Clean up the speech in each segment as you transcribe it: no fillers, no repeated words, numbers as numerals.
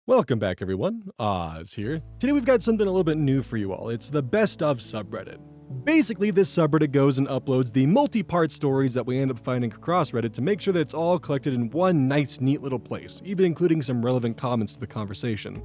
Welcome back, everyone. Oz here. Today we've got something a little bit new for you all. It's the Best of subreddit. Basically, this subreddit goes and uploads the multi-part stories that we end up finding across Reddit to make sure that it's all collected in one nice, neat little place, even including some relevant comments to the conversation.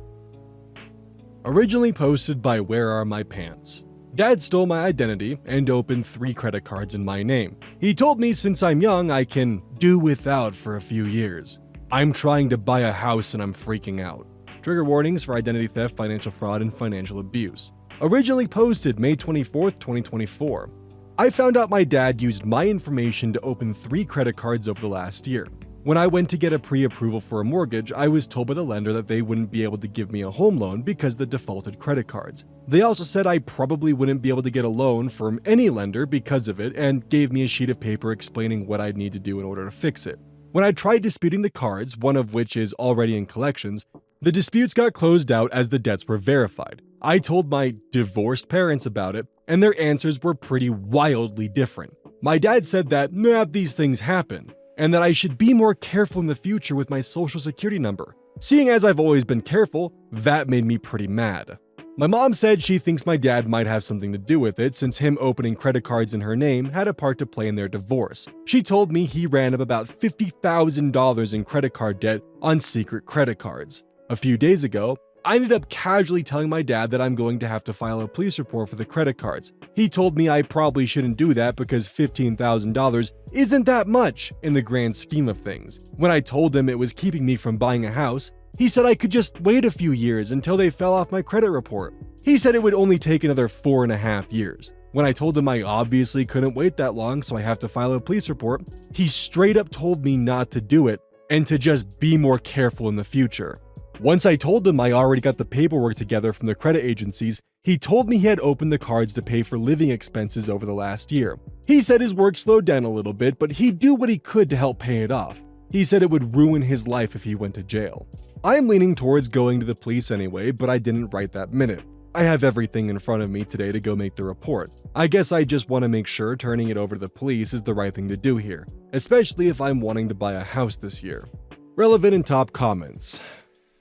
Originally posted by Where Are My Pants? Dad stole my identity and opened 3 credit cards in my name. He told me since I'm young, I can do without for a few years. I'm trying to buy a house and I'm freaking out. Trigger warnings for identity theft, financial fraud, and financial abuse. Originally posted May 24th, 2024. I found out my dad used my information to open 3 credit cards over the last year. When I went to get a pre-approval for a mortgage, I was told by the lender that they wouldn't be able to give me a home loan because of the defaulted credit cards. They also said I probably wouldn't be able to get a loan from any lender because of it and gave me a sheet of paper explaining what I'd need to do in order to fix it. When I tried disputing the cards, one of which is already in collections, the disputes got closed out as the debts were verified. I told my divorced parents about it, and their answers were pretty wildly different. My dad said that, these things happen, and that I should be more careful in the future with my social security number. Seeing as I've always been careful, that made me pretty mad. My mom said she thinks my dad might have something to do with it since him opening credit cards in her name had a part to play in their divorce. She told me he ran up about $50,000 in credit card debt on secret credit cards. A few days ago, I ended up casually telling my dad that I'm going to have to file a police report for the credit cards. He told me I probably shouldn't do that because $15,000 isn't that much in the grand scheme of things. When I told him it was keeping me from buying a house, he said I could just wait a few years until they fell off my credit report. He said it would only take another 4.5 years. When I told him I obviously couldn't wait that long, so I have to file a police report, he straight up told me not to do it and to just be more careful in the future. Once I told him I already got the paperwork together from the credit agencies, he told me he had opened the cards to pay for living expenses over the last year. He said his work slowed down a little bit, but he'd do what he could to help pay it off. He said it would ruin his life if he went to jail. I am leaning towards going to the police anyway, but I didn't right that minute. I have everything in front of me today to go make the report. I guess I just want to make sure turning it over to the police is the right thing to do here, especially if I'm wanting to buy a house this year. Relevant and top comments.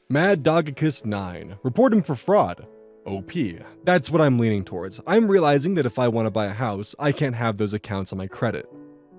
Mad Dogicus 9. Report him for fraud. OP. That's what I'm leaning towards. I'm realizing that if I want to buy a house, I can't have those accounts on my credit.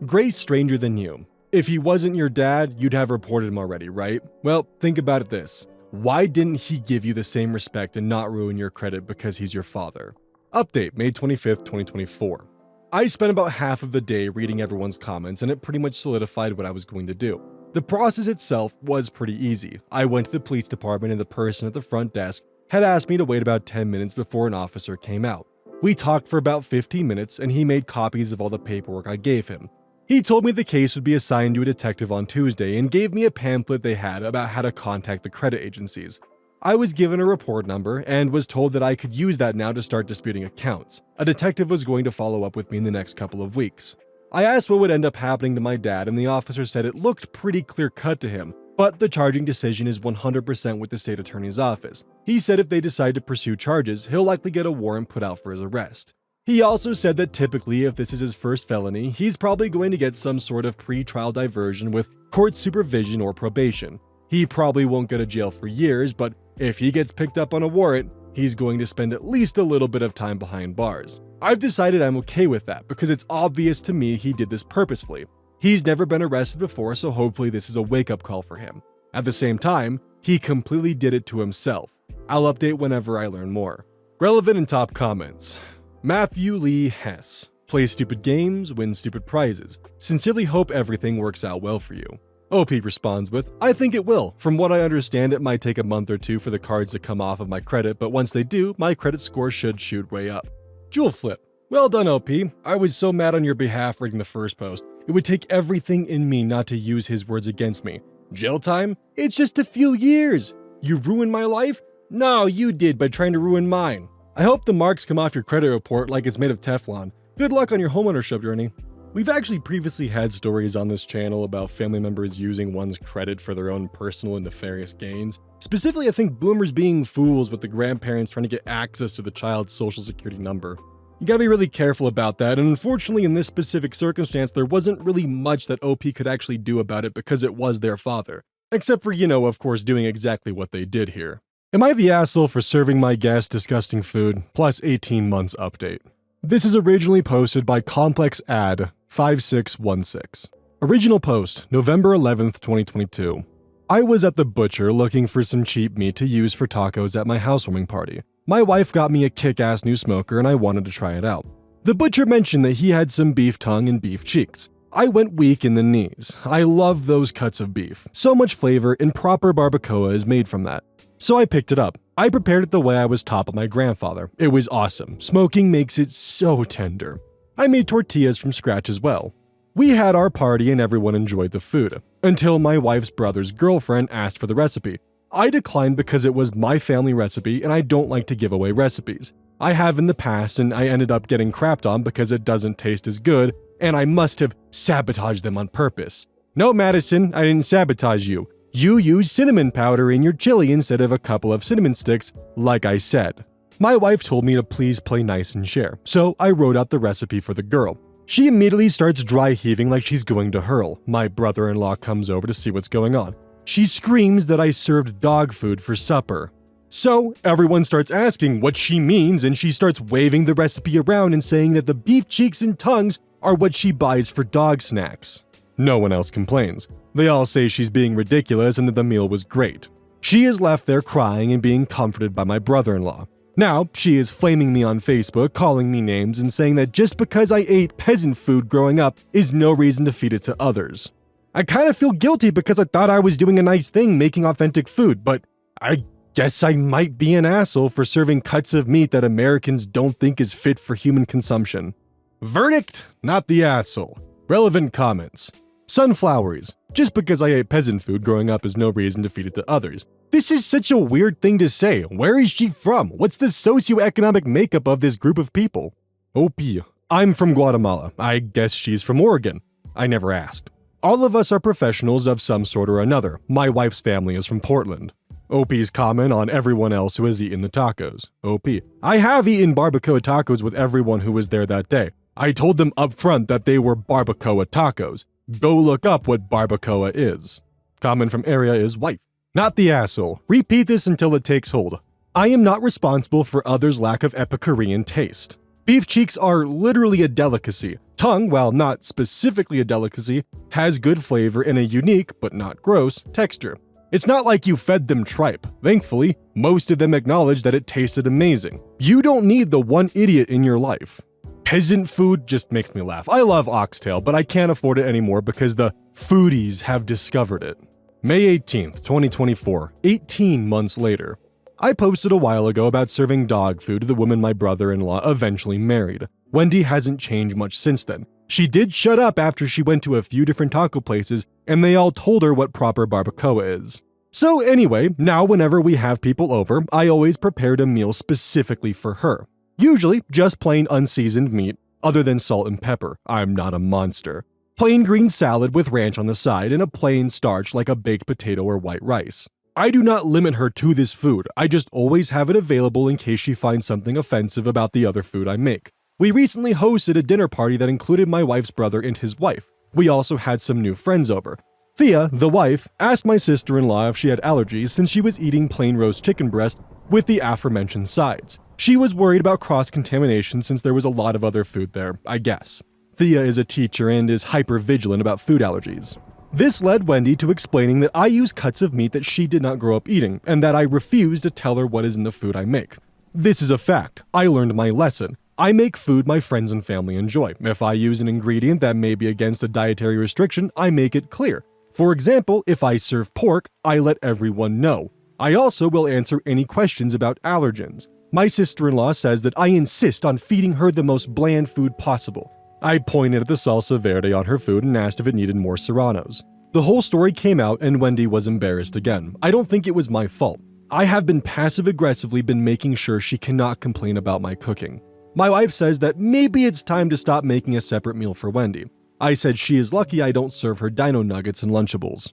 Grace Stranger Than You. If he wasn't your dad, you'd have reported him already, right? Well, think about it this. Why didn't he give you the same respect and not ruin your credit because he's your father? Update, May 25th, 2024. I spent about half of the day reading everyone's comments and it pretty much solidified what I was going to do. The process itself was pretty easy. I went to the police department and the person at the front desk had asked me to wait about 10 minutes before an officer came out. We talked for about 15 minutes and he made copies of all the paperwork I gave him. He told me the case would be assigned to a detective on Tuesday and gave me a pamphlet they had about how to contact the credit agencies. I was given a report number and was told that I could use that now to start disputing accounts. A detective was going to follow up with me in the next couple of weeks. I asked what would end up happening to my dad and the officer said it looked pretty clear-cut to him, but the charging decision is 100% with the state attorney's office. He said if they decide to pursue charges, he'll likely get a warrant put out for his arrest. He also said that typically if this is his first felony, he's probably going to get some sort of pre-trial diversion with court supervision or probation. He probably won't go to jail for years, but if he gets picked up on a warrant, he's going to spend at least a little bit of time behind bars. I've decided I'm okay with that because it's obvious to me he did this purposefully. He's never been arrested before, so hopefully this is a wake-up call for him. At the same time, he completely did it to himself. I'll update whenever I learn more. Relevant and top comments. Matthew Lee Hess. Play stupid games, win stupid prizes. Sincerely hope everything works out well for you. OP responds with, I think it will. From what I understand, it might take a month or 2 for the cards to come off of my credit, but once they do, my credit score should shoot way up. Jewel Flip. Well done, OP. I was so mad on your behalf reading the first post. It would take everything in me not to use his words against me. Jail time? It's just a few years. You ruined my life? No, you did by trying to ruin mine. I hope the marks come off your credit report like it's made of Teflon. Good luck on your homeownership journey. We've actually previously had stories on this channel about family members using one's credit for their own personal and nefarious gains. Specifically, I think boomers being fools with the grandparents trying to get access to the child's social security number. You gotta be really careful about that, and unfortunately in this specific circumstance, there wasn't really much that OP could actually do about it because it was their father. Except for, of course, doing exactly what they did here. Am I the asshole for serving my guests disgusting food, plus 18 months update? This is originally posted by Complex Ad 5616. Original post, November 11th, 2022. I was at the butcher looking for some cheap meat to use for tacos at my housewarming party. My wife got me a kick-ass new smoker and I wanted to try it out. The butcher mentioned that he had some beef tongue and beef cheeks. I went weak in the knees. I love those cuts of beef. So much flavor, and proper barbacoa is made from that. So I picked it up. I prepared it the way I was taught by my grandfather. It was awesome. Smoking makes it so tender. I made tortillas from scratch as well. We had our party and everyone enjoyed the food, until my wife's brother's girlfriend asked for the recipe. I declined because it was my family recipe and I don't like to give away recipes. I have in the past and I ended up getting crapped on because it doesn't taste as good and I must have sabotaged them on purpose. No, Madison, I didn't sabotage you. You used cinnamon powder in your chili instead of a couple of cinnamon sticks, like I said. My wife told me to please play nice and share, so I wrote out the recipe for the girl. She immediately starts dry heaving like she's going to hurl. My brother-in-law comes over to see what's going on. She screams that I served dog food for supper. So everyone starts asking what she means and she starts waving the recipe around and saying that the beef cheeks and tongues are what she buys for dog snacks. No one else complains. They all say she's being ridiculous and that the meal was great. She is left there crying and being comforted by my brother-in-law. Now, she is flaming me on Facebook, calling me names, and saying that just because I ate peasant food growing up is no reason to feed it to others. I kind of feel guilty because I thought I was doing a nice thing making authentic food, but I guess I might be an asshole for serving cuts of meat that Americans don't think is fit for human consumption. Verdict, not the asshole. Relevant comments. Sunfloweries. Just because I ate peasant food growing up is no reason to feed it to others. This is such a weird thing to say. Where is she from? What's the socioeconomic makeup of this group of people? OP. I'm from Guatemala. I guess she's from Oregon. I never asked. All of us are professionals of some sort or another. My wife's family is from Portland. OP's comment on everyone else who has eaten the tacos. OP. I have eaten barbacoa tacos with everyone who was there that day. I told them up front that they were barbacoa tacos. Go look up what barbacoa is. Comment from area is wife. Not the asshole. Repeat this until it takes hold. I am not responsible for others' lack of Epicurean taste. Beef cheeks are literally a delicacy. Tongue, while not specifically a delicacy, has good flavor and a unique, but not gross, texture. It's not like you fed them tripe. Thankfully, most of them acknowledge that it tasted amazing. You don't need the one idiot in your life. Peasant food just makes me laugh. I love oxtail, but I can't afford it anymore because the foodies have discovered it. May 18th, 2024, 18 months later. I posted a while ago about serving dog food to the woman my brother-in-law eventually married. Wendy hasn't changed much since then. She did shut up after she went to a few different taco places and they all told her what proper barbacoa is. So anyway, now whenever we have people over, I always prepared a meal specifically for her. Usually just plain unseasoned meat, other than salt and pepper. I'm not a monster. Plain green salad with ranch on the side and a plain starch like a baked potato or white rice. I do not limit her to this food, I just always have it available in case she finds something offensive about the other food I make. We recently hosted a dinner party that included my wife's brother and his wife. We also had some new friends over. Thea, the wife, asked my sister-in-law if she had allergies since she was eating plain roast chicken breast with the aforementioned sides. She was worried about cross-contamination since there was a lot of other food there, I guess. Thea is a teacher and is hyper-vigilant about food allergies. This led Wendy to explaining that I use cuts of meat that she did not grow up eating, and that I refuse to tell her what is in the food I make. This is a fact. I learned my lesson. I make food my friends and family enjoy. If I use an ingredient that may be against a dietary restriction, I make it clear. For example, if I serve pork, I let everyone know. I also will answer any questions about allergens. My sister-in-law says that I insist on feeding her the most bland food possible. I pointed at the salsa verde on her food and asked if it needed more serranos. The whole story came out and Wendy was embarrassed again. I don't think it was my fault. I have been passive-aggressively making sure she cannot complain about my cooking. My wife says that maybe it's time to stop making a separate meal for Wendy. I said she is lucky I don't serve her dino nuggets and Lunchables.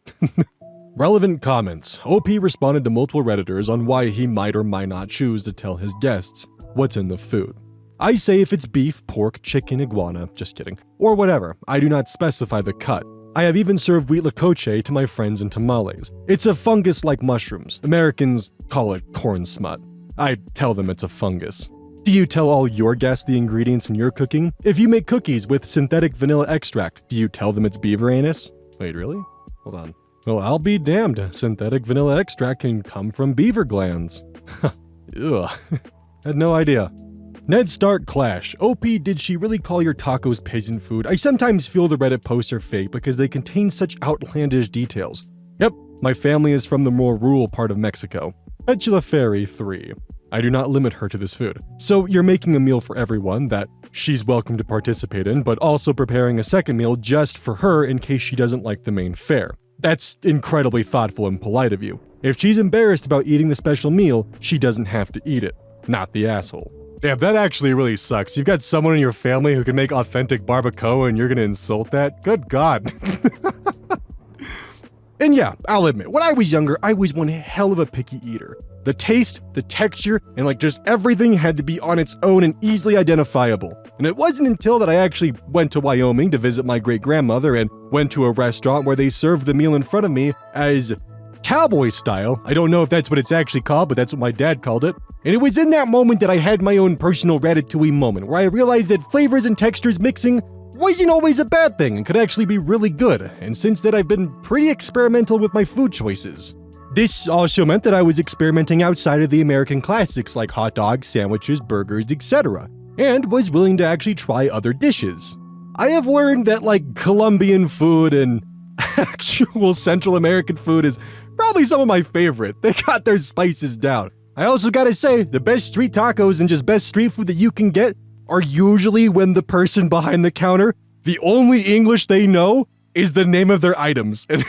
Relevant comments. OP responded to multiple Redditors on why he might or might not choose to tell his guests what's in the food. I say if it's beef, pork, chicken, iguana, just kidding, or whatever. I do not specify the cut. I have even served wheat lakoche to my friends in tamales. It's a fungus like mushrooms. Americans call it corn smut. I tell them it's a fungus. Do you tell all your guests the ingredients in your cooking? If you make cookies with synthetic vanilla extract, do you tell them it's beaver anus? Wait, really? Hold on. Well, I'll be damned. Synthetic vanilla extract can come from beaver glands. Ugh. Had no idea. Ned Stark Clash. OP, did she really call your tacos peasant food? I sometimes feel the Reddit posts are fake because they contain such outlandish details. Yep, my family is from the more rural part of Mexico. Petula Fairy 3. I do not limit her to this food. So you're making a meal for everyone that she's welcome to participate in, but also preparing a second meal just for her in case she doesn't like the main fare. That's incredibly thoughtful and polite of you. If she's embarrassed about eating the special meal, she doesn't have to eat it. Not the asshole. Yeah, that actually really sucks. You've got someone in your family who can make authentic barbacoa and you're gonna insult that? Good God. And yeah, I'll admit, when I was younger, I was one hell of a picky eater. The taste, the texture, and like just everything had to be on its own and easily identifiable. And it wasn't until that I actually went to Wyoming to visit my great-grandmother and went to a restaurant where they served the meal in front of me as cowboy style. I don't know if that's what it's actually called, but that's what my dad called it. And it was in that moment that I had my own personal ratatouille moment, where I realized that flavors and textures mixing wasn't always a bad thing and could actually be really good. And since then, I've been pretty experimental with my food choices. This also meant that I was experimenting outside of the American classics like hot dogs, sandwiches, burgers, etc., and was willing to actually try other dishes. I have learned that like Colombian food and actual Central American food is probably some of my favorite. They got their spices down. I also gotta say, the best street tacos and just best street food that you can get are usually when the person behind the counter, the only English they know is the name of their items. And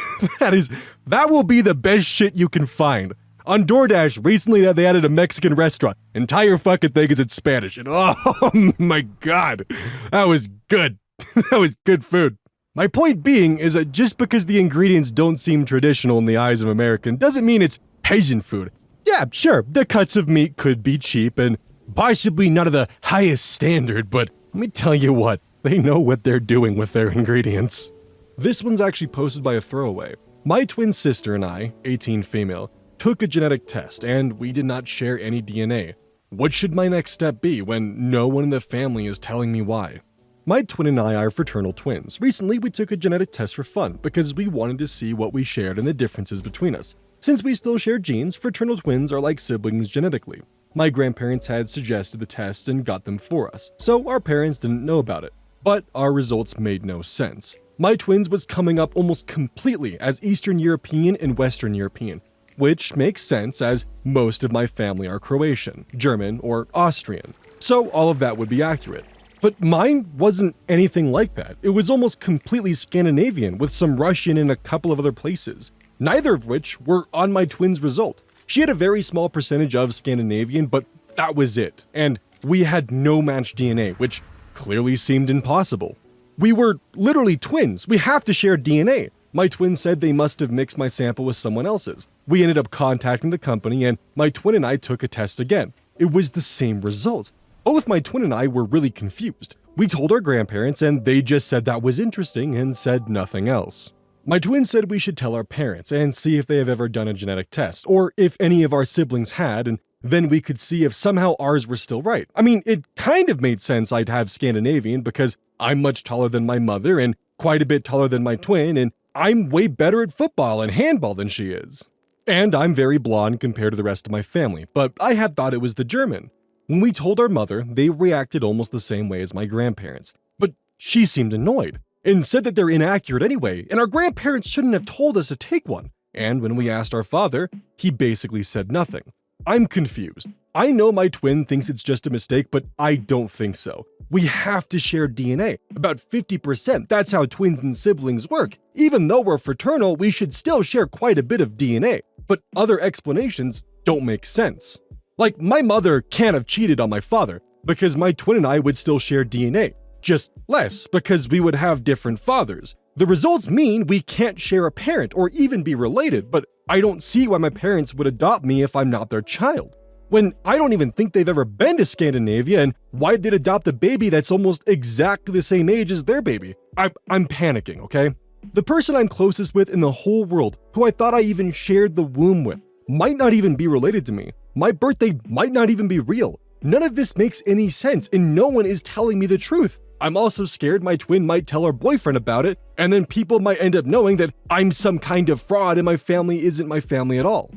that will be the best shit you can find. On DoorDash, recently they added a Mexican restaurant. Entire fucking thing is in Spanish. And oh my God, that was good. That was good food. My point being is that just because the ingredients don't seem traditional in the eyes of American doesn't mean it's peasant food. Yeah, sure, the cuts of meat could be cheap and possibly not of the highest standard, but let me tell you what, they know what they're doing with their ingredients. This one's actually posted by a throwaway. My twin sister and I, 18 female, took a genetic test and we did not share any DNA. What should my next step be when no one in the family is telling me why? My twin and I are fraternal twins. Recently, we took a genetic test for fun because we wanted to see what we shared and the differences between us. Since we still share genes, fraternal twins are like siblings genetically. My grandparents had suggested the test and got them for us, so our parents didn't know about it. But our results made no sense. My twins was coming up almost completely as Eastern European and Western European, which makes sense as most of my family are Croatian, German, or Austrian. So all of that would be accurate. But mine wasn't anything like that. It was almost completely Scandinavian with some Russian and a couple of other places, neither of which were on my twin's result. She had a very small percentage of Scandinavian, but that was it. And we had no matched DNA, which clearly seemed impossible. We were literally twins. We have to share DNA. My twin said they must have mixed my sample with someone else's. We ended up contacting the company and my twin and I took a test again. It was the same result. Both my twin and I were really confused. We told our grandparents and they just said that was interesting and said nothing else. My twin said we should tell our parents and see if they have ever done a genetic test, or if any of our siblings had, and then we could see if somehow ours were still right. I mean, it kind of made sense I'd have Scandinavian because I'm much taller than my mother and quite a bit taller than my twin, and I'm way better at football and handball than she is. And I'm very blonde compared to the rest of my family, but I had thought it was the German. When we told our mother, they reacted almost the same way as my grandparents, but she seemed annoyed and said that they're inaccurate anyway, and our grandparents shouldn't have told us to take one. And when we asked our father, he basically said nothing. I'm confused. I know my twin thinks it's just a mistake, but I don't think so. We have to share DNA, about 50%. That's how twins and siblings work. Even though we're fraternal, we should still share quite a bit of DNA, but other explanations don't make sense. Like, my mother can't have cheated on my father because my twin and I would still share DNA. Just less, because we would have different fathers. The results mean we can't share a parent or even be related, but I don't see why my parents would adopt me if I'm not their child. When I don't even think they've ever been to Scandinavia, and why'd they adopt a baby that's almost exactly the same age as their baby? I'm panicking, okay? The person I'm closest with in the whole world, who I thought I even shared the womb with, might not even be related to me. My birthday might not even be real. None of this makes any sense, and no one is telling me the truth. I'm also scared my twin might tell her boyfriend about it, and then people might end up knowing that I'm some kind of fraud and my family isn't my family at all.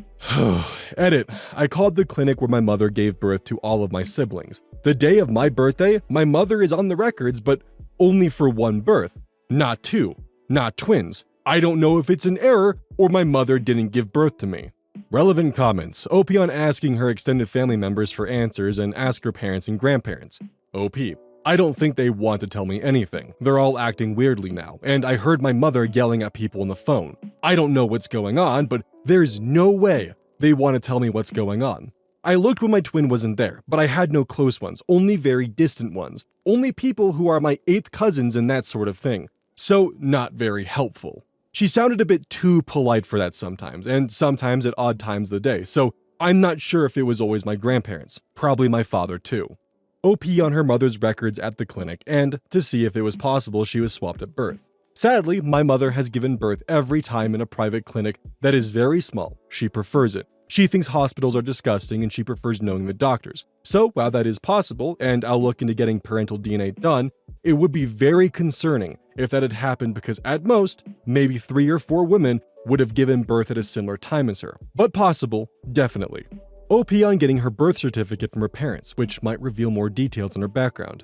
Edit. I called the clinic where my mother gave birth to all of my siblings. The day of my birthday, my mother is on the records, but only for one birth. Not two. Not twins. I don't know if it's an error or my mother didn't give birth to me. Relevant comments. OP on asking her extended family members for answers and ask her parents and grandparents. OP. I don't think they want to tell me anything. They're all acting weirdly now, and I heard my mother yelling at people on the phone. I don't know what's going on, but there's no way they want to tell me what's going on. I looked when my twin wasn't there, but I had no close ones, only very distant ones. Only people who are my 8th cousins and that sort of thing. So, not very helpful. She sounded a bit too polite for that sometimes, and sometimes at odd times of the day, so I'm not sure if it was always my grandparents. Probably my father too. OP on her mother's records at the clinic, and to see if it was possible she was swapped at birth. Sadly, my mother has given birth every time in a private clinic that is very small. She prefers it. She thinks hospitals are disgusting and she prefers knowing the doctors. So, while that is possible, and I'll look into getting parental DNA done, it would be very concerning if that had happened because at most, maybe 3 or 4 women would have given birth at a similar time as her. But possible, definitely. OP on getting her birth certificate from her parents, which might reveal more details on her background.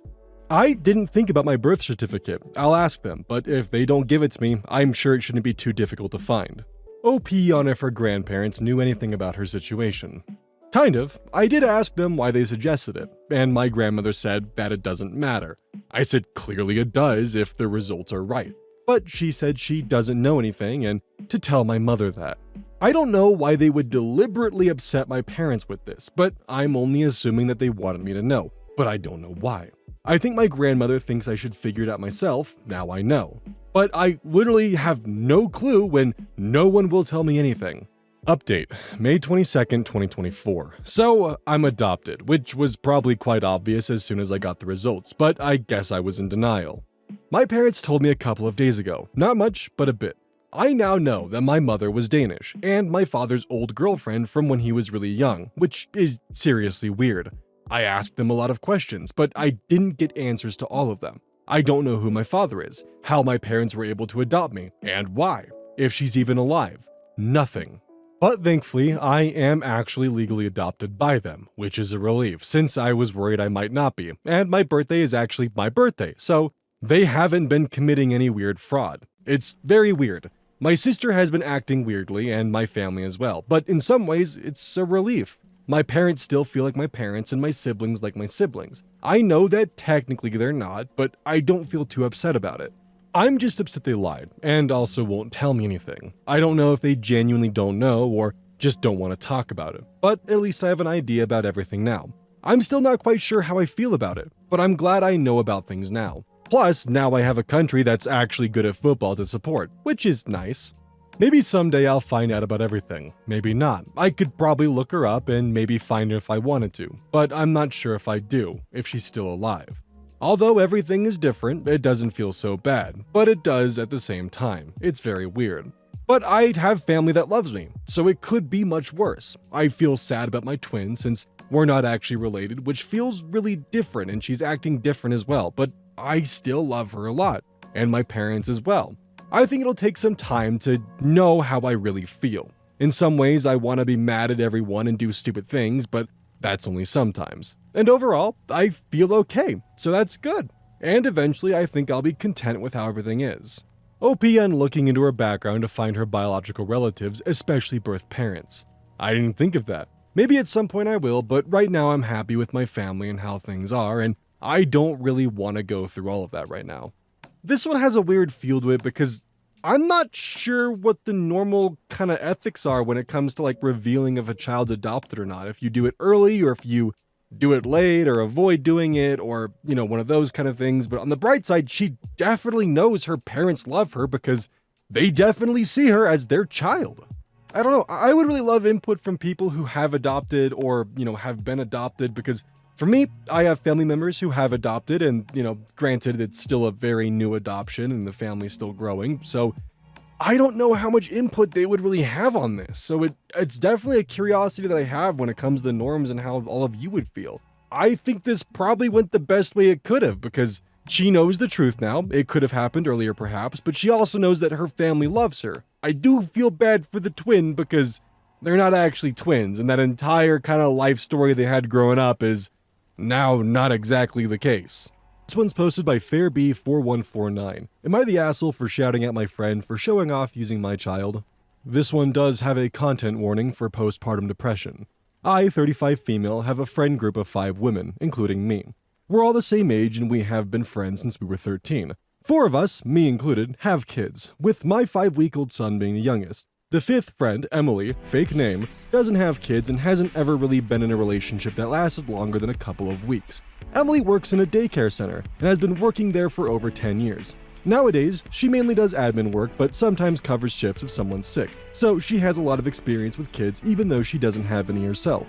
I didn't think about my birth certificate. I'll ask them, but if they don't give it to me, I'm sure it shouldn't be too difficult to find. OP on if her grandparents knew anything about her situation. Kind of. I did ask them why they suggested it, and my grandmother said that it doesn't matter. I said clearly it does if the results are right. But she said she doesn't know anything and to tell my mother that. I don't know why they would deliberately upset my parents with this, but I'm only assuming that they wanted me to know, but I don't know why. I think my grandmother thinks I should figure it out myself, now I know. But I literally have no clue when no one will tell me anything. Update, May 22nd, 2024. So, I'm adopted, which was probably quite obvious as soon as I got the results, but I guess I was in denial. My parents told me a couple of days ago, not much, but a bit. I now know that my mother was Danish, and my father's old girlfriend from when he was really young, which is seriously weird. I asked them a lot of questions, but I didn't get answers to all of them. I don't know who my father is, how my parents were able to adopt me, and why, if she's even alive. Nothing. But thankfully, I am actually legally adopted by them, which is a relief, since I was worried I might not be, and my birthday is actually my birthday, so they haven't been committing any weird fraud. It's very weird. My sister has been acting weirdly, and my family as well, but in some ways, it's a relief. My parents still feel like my parents and my siblings like my siblings. I know that technically they're not, but I don't feel too upset about it. I'm just upset they lied, and also won't tell me anything. I don't know if they genuinely don't know or just don't want to talk about it, but at least I have an idea about everything now. I'm still not quite sure how I feel about it, but I'm glad I know about things now. Plus, now I have a country that's actually good at football to support, which is nice. Maybe someday I'll find out about everything. Maybe not. I could probably look her up and maybe find her if I wanted to, but I'm not sure if I do, if she's still alive. Although everything is different, it doesn't feel so bad, but it does at the same time. It's very weird. But I have family that loves me, so it could be much worse. I feel sad about my twin since we're not actually related, which feels really different and she's acting different as well, but I still love her a lot, and my parents as well. I think it'll take some time to know how I really feel. In some ways, I want to be mad at everyone and do stupid things, but that's only sometimes. And overall, I feel okay, so that's good. And eventually, I think I'll be content with how everything is. OP on looking into her background to find her biological relatives, especially birth parents. I didn't think of that. Maybe at some point I will, but right now I'm happy with my family and how things are, and I don't really want to go through all of that right now. This one has a weird feel to it because I'm not sure what the normal kind of ethics are when it comes to like revealing if a child's adopted or not. If you do it early or if you do it late or avoid doing it or, you know, one of those kind of things. But on the bright side, she definitely knows her parents love her because they definitely see her as their child. I don't know. I would really love input from people who have adopted or, you know, have been adopted because for me, I have family members who have adopted and, you know, granted it's still a very new adoption and the family's still growing. So I don't know how much input they would really have on this, so it's definitely a curiosity that I have when it comes to norms and how all of you would feel. I think this probably went the best way it could have, because she knows the truth now. It could have happened earlier perhaps, but she also knows that her family loves her. I do feel bad for the twin because they're not actually twins, and that entire kind of life story they had growing up is now not exactly the case. This one's posted by FairB4149. Am I the asshole for shouting at my friend for showing off using my child? This one does have a content warning for postpartum depression. I, 35 female, have a friend group of 5 women, including me. We're all the same age and we have been friends since we were 13. 4 of us, me included, have kids, with my 5-week-old son being the youngest. The 5th friend, Emily, fake name, doesn't have kids and hasn't ever really been in a relationship that lasted longer than a couple of weeks. Emily works in a daycare center and has been working there for over 10 years. Nowadays, she mainly does admin work but sometimes covers shifts if someone's sick, so she has a lot of experience with kids even though she doesn't have any herself.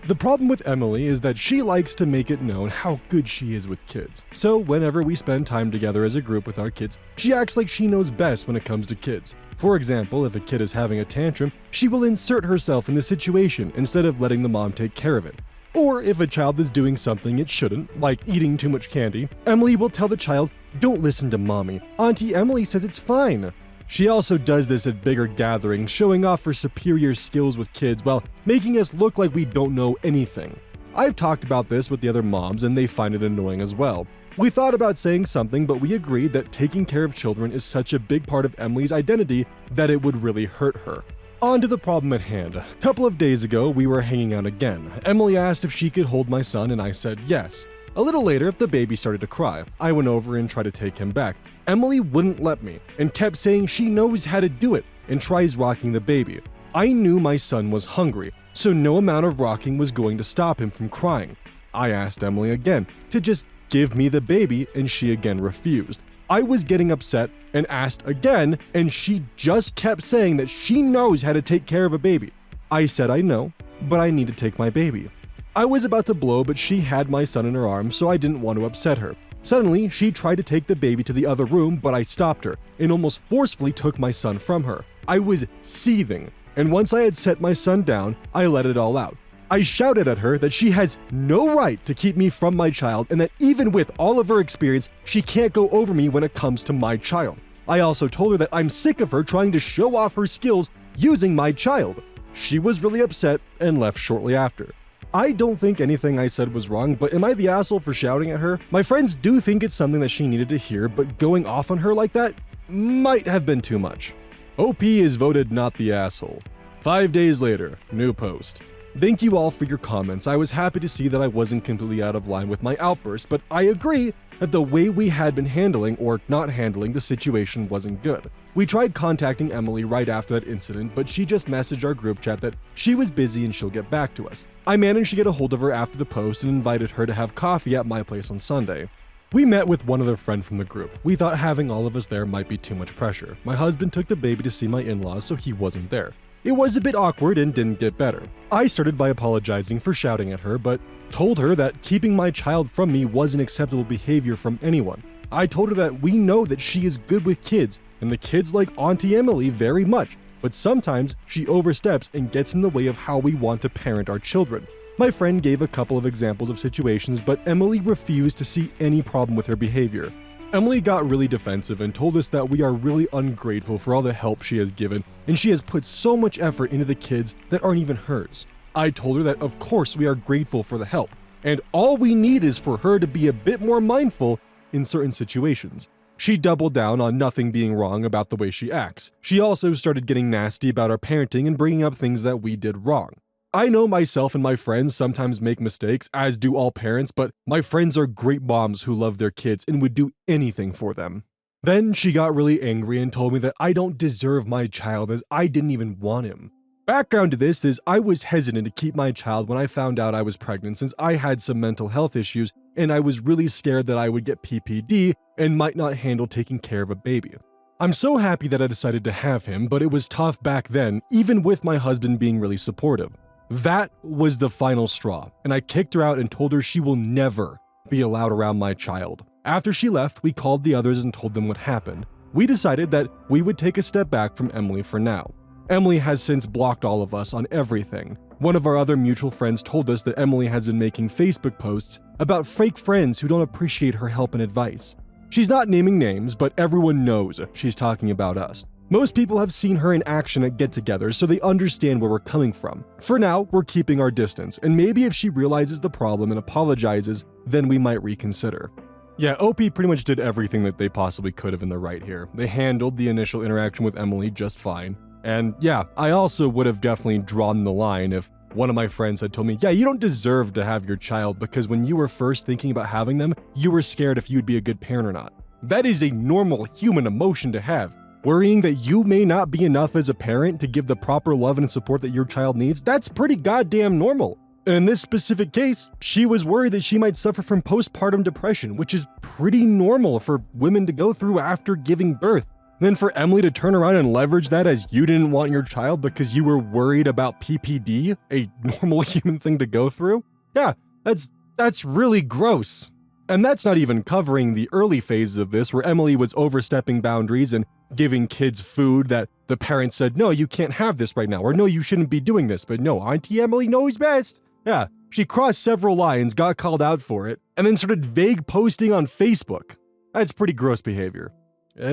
The problem with Emily is that she likes to make it known how good she is with kids. So whenever we spend time together as a group with our kids, she acts like she knows best when it comes to kids. For example, if a kid is having a tantrum, she will insert herself in the situation instead of letting the mom take care of it. Or if a child is doing something it shouldn't, like eating too much candy, Emily will tell the child, "Don't listen to mommy. Auntie Emily says it's fine." She also does this at bigger gatherings, showing off her superior skills with kids while making us look like we don't know anything. I've talked about this with the other moms and they find it annoying as well. We thought about saying something, but we agreed that taking care of children is such a big part of Emily's identity that it would really hurt her. On to the problem at hand. A couple of days ago, we were hanging out again. Emily asked if she could hold my son and I said yes. A little later, the baby started to cry. I went over and tried to take him back. Emily wouldn't let me and kept saying she knows how to do it and tries rocking the baby. I knew my son was hungry, so no amount of rocking was going to stop him from crying. I asked Emily again to just give me the baby and she again refused. I was getting upset and asked again and she just kept saying that she knows how to take care of a baby. I said I know, but I need to take my baby. I was about to blow, but she had my son in her arms, so I didn't want to upset her. Suddenly, she tried to take the baby to the other room, but I stopped her and almost forcefully took my son from her. I was seething, and once I had set my son down, I let it all out. I shouted at her that she has no right to keep me from my child and that even with all of her experience, she can't go over me when it comes to my child. I also told her that I'm sick of her trying to show off her skills using my child. She was really upset and left shortly after. I don't think anything I said was wrong, but am I the asshole for shouting at her? My friends do think it's something that she needed to hear, but going off on her like that might have been too much. OP is voted not the asshole. 5 days later, new post. Thank you all for your comments. I was happy to see that I wasn't completely out of line with my outburst, but I agree that the way we had been handling or not handling the situation wasn't good. We tried contacting Emily right after that incident, but she just messaged our group chat that she was busy and she'll get back to us. I managed to get a hold of her after the post and invited her to have coffee at my place on Sunday. We met with one other friend from the group. We thought having all of us there might be too much pressure. My husband took the baby to see my in-laws, so he wasn't there. It was a bit awkward and didn't get better. I started by apologizing for shouting at her, but told her that keeping my child from me wasn't acceptable behavior from anyone. I told her that we know that she is good with kids, and the kids like Auntie Emily very much, but sometimes she oversteps and gets in the way of how we want to parent our children. My friend gave a couple of examples of situations, but Emily refused to see any problem with her behavior. Emily got really defensive and told us that we are really ungrateful for all the help she has given, and she has put so much effort into the kids that aren't even hers. I told her that of course we are grateful for the help, and all we need is for her to be a bit more mindful in certain situations. She doubled down on nothing being wrong about the way she acts. She also started getting nasty about our parenting and bringing up things that we did wrong. I know myself and my friends sometimes make mistakes, as do all parents, but my friends are great moms who love their kids and would do anything for them. Then she got really angry and told me that I don't deserve my child as I didn't even want him. Background to this is I was hesitant to keep my child when I found out I was pregnant since I had some mental health issues and I was really scared that I would get PPD and might not handle taking care of a baby. I'm so happy that I decided to have him, but it was tough back then, even with my husband being really supportive. That was the final straw, and I kicked her out and told her she will never be allowed around my child. After she left, we called the others and told them what happened. we decided that we would take a step back from Emily for now. Emily has since blocked all of us on everything. One of our other mutual friends told us that Emily has been making Facebook posts about fake friends who don't appreciate her help and advice. She's not naming names, but everyone knows she's talking about us. Most people have seen her in action at get-togethers, so they understand where we're coming from. For now, we're keeping our distance, and maybe if she realizes the problem and apologizes, then we might reconsider. Yeah, OP pretty much did everything that they possibly could have in the right here. They handled the initial interaction with Emily just fine. And yeah, I also would have definitely drawn the line if one of my friends had told me, yeah, you don't deserve to have your child because when you were first thinking about having them, you were scared if you'd be a good parent or not. That is a normal human emotion to have. Worrying that you may not be enough as a parent to give the proper love and support that your child needs, that's pretty goddamn normal. And in this specific case, she was worried that she might suffer from postpartum depression, which is pretty normal for women to go through after giving birth. Then for Emily to turn around and leverage that as you didn't want your child because you were worried about PPD, a normal human thing to go through? Yeah, that's really gross. And that's not even covering the early phases of this where Emily was overstepping boundaries and giving kids food that the parents said, no, you can't have this right now, or no, you shouldn't be doing this, but no, Auntie Emily knows best. Yeah, she crossed several lines, got called out for it, and then started vague posting on Facebook. That's pretty gross behavior.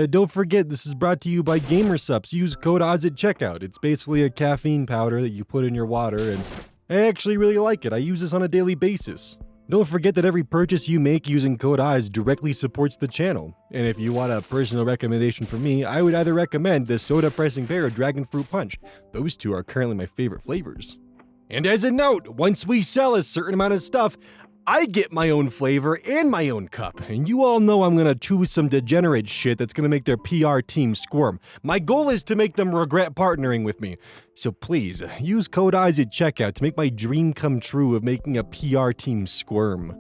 Don't forget, this is brought to you by GamerSups. Use code ODDS at checkout. It's basically a caffeine powder that you put in your water, and I actually really like it. I use this on a daily basis. Don't forget that every purchase you make using code ODDS directly supports the channel. And if you want a personal recommendation from me, I would either recommend the Soda Pressing Pear or Dragon Fruit Punch. Those two are currently my favorite flavors. And as a note, once we sell a certain amount of stuff, I get my own flavor and my own cup, and you all know I'm gonna choose some degenerate shit that's gonna make their PR team squirm. My goal is to make them regret partnering with me. So please, use code ODDS at checkout to make my dream come true of making a PR team squirm.